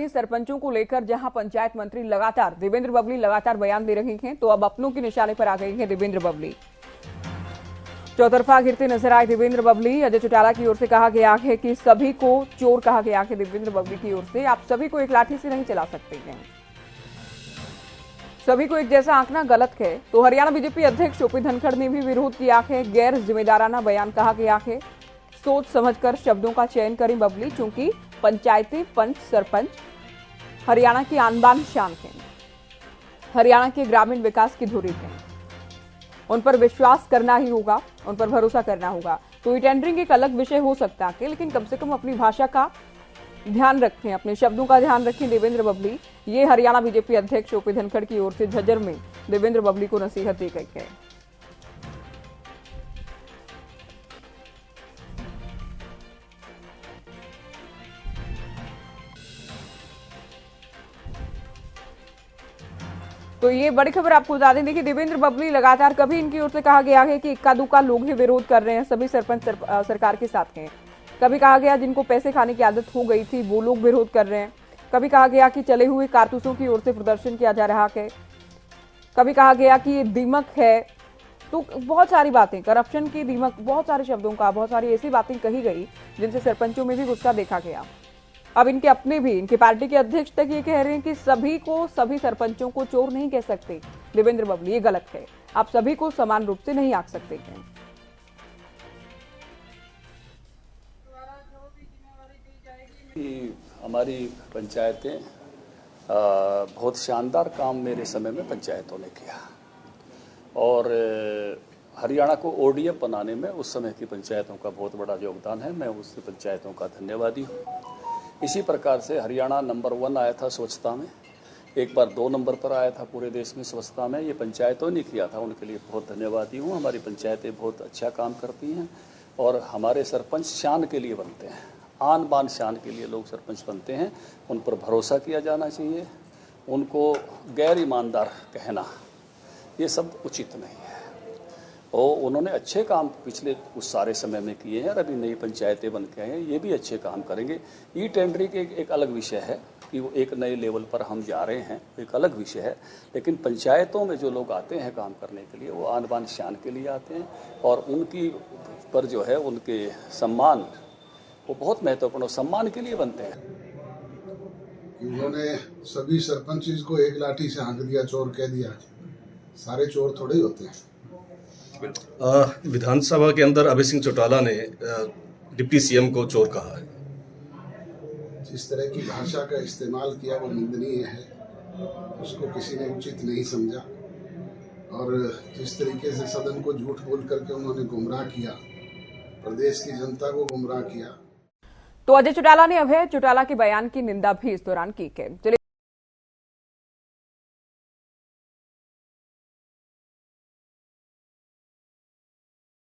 सरपंचों को लेकर जहां पंचायत मंत्री लगातार देवेंद्र बबली लगातार बयान दे रहे हैं, तो अब अपनों के निशाने पर आ गए हैं देवेंद्र बबली। चौतरफा गिरते नजर आए देवेंद्र बबली। अजय चौटाला की ओर से कहा गया है कि सभी को चोर कहा गया है देवेंद्र बबली की ओर से। आप सभी को एक लाठी से नहीं चला सकते हैं, सभी को एक जैसा आंकना गलत है। तो हरियाणा बीजेपी अध्यक्ष ओपी धनखड़ ने भी विरोध किया है। गैर जिम्मेदाराना बयान कहा गया है। सोच समझकर शब्दों का चयन करें बबली, क्योंकि पंचायती पंच सरपंच हरियाणा की आन बान शान हैं, हरियाणा के ग्रामीण विकास की धुरी हैं। उन पर विश्वास करना ही होगा, उन पर भरोसा करना होगा। तो टेंडरिंग एक अलग विषय हो सकता है, लेकिन कम से कम अपनी भाषा का ध्यान रखें, अपने शब्दों का ध्यान रखें देवेंद्र बबली। ये हरियाणा बीजेपी अध्यक्ष ओपी धनखड़ की ओर से झज्जर में देवेंद्र बबली को नसीहत दी गई है। तो ये बड़ी खबर आपको बता दें। देखिए, देवेंद्र बबली लगातार कभी इनकी ओर से कहा गया है कि इक्का दुक्का लोग ही विरोध कर रहे हैं, सभी सरपंच सरकार के साथ हैं। कभी कहा गया जिनको पैसे खाने की आदत हो गई थी वो लोग विरोध कर रहे हैं। कभी कहा गया कि चले हुए कारतूसों की ओर से प्रदर्शन किया जा रहा है। कभी कहा गया कि ये दीमक है। तो बहुत सारी बातें, करप्शन की दीमक, बहुत सारे शब्दों का, बहुत सारी ऐसी बातें कही गई जिनसे सरपंचों में भी गुस्सा देखा गया। अब इनके अपने भी, इनकी पार्टी के अध्यक्ष तक ये कह रहे हैं कि सभी सरपंचों को चोर नहीं कह सकते देवेंद्र बबली, ये गलत है। आप सभी को समान रूप से नहीं आंक सकते हैं। हमारी पंचायतें बहुत शानदार काम मेरे समय में पंचायतों ने किया, और हरियाणा को ओडीएफ बनाने में उस समय की पंचायतों का बहुत बड़ा योगदान है। मैं उस पंचायतों का धन्यवादी हूँ। इसी प्रकार से हरियाणा नंबर 1 आया था स्वच्छता में, एक बार 2 नंबर पर आया था पूरे देश में स्वच्छता में। ये पंचायतों ने किया था, उनके लिए बहुत धन्यवादी हूँ। हमारी पंचायतें बहुत अच्छा काम करती हैं, और हमारे सरपंच शान के लिए बनते हैं, आन बान शान के लिए लोग सरपंच बनते हैं। उन पर भरोसा किया जाना चाहिए। उनको गैर ईमानदार कहना ये सब उचित नहीं है। और उन्होंने अच्छे काम पिछले कुछ सारे समय में किए हैं, और अभी नई पंचायतें बन के आए हैं, ये भी अच्छे काम करेंगे। ई टेंडरिंग एक अलग विषय है कि वो एक नए लेवल पर हम जा रहे हैं, एक अलग विषय है। लेकिन पंचायतों में जो लोग आते हैं काम करने के लिए, वो आन बान शान के लिए आते हैं, और उनकी पर जो है उनके सम्मान वो बहुत महत्वपूर्ण सम्मान के लिए बनते हैं। उन्होंने सभी सरपंच को एक लाठी से हाँक दिया, चोर कह दिया। सारे चोर थोड़े ही होते हैं। विधानसभा के अंदर अभय सिंह चौटाला ने डिप्टी सीएम को चोर कहा है। जिस तरह की भाषा का इस्तेमाल किया वो निंदनीय है, उसको किसी ने उचित नहीं समझा। और जिस तरीके से सदन को झूठ बोल करके उन्होंने गुमराह किया, प्रदेश की जनता को गुमराह किया। तो अजय चौटाला ने अभय चौटाला के बयान की निंदा भी इस दौरान की है।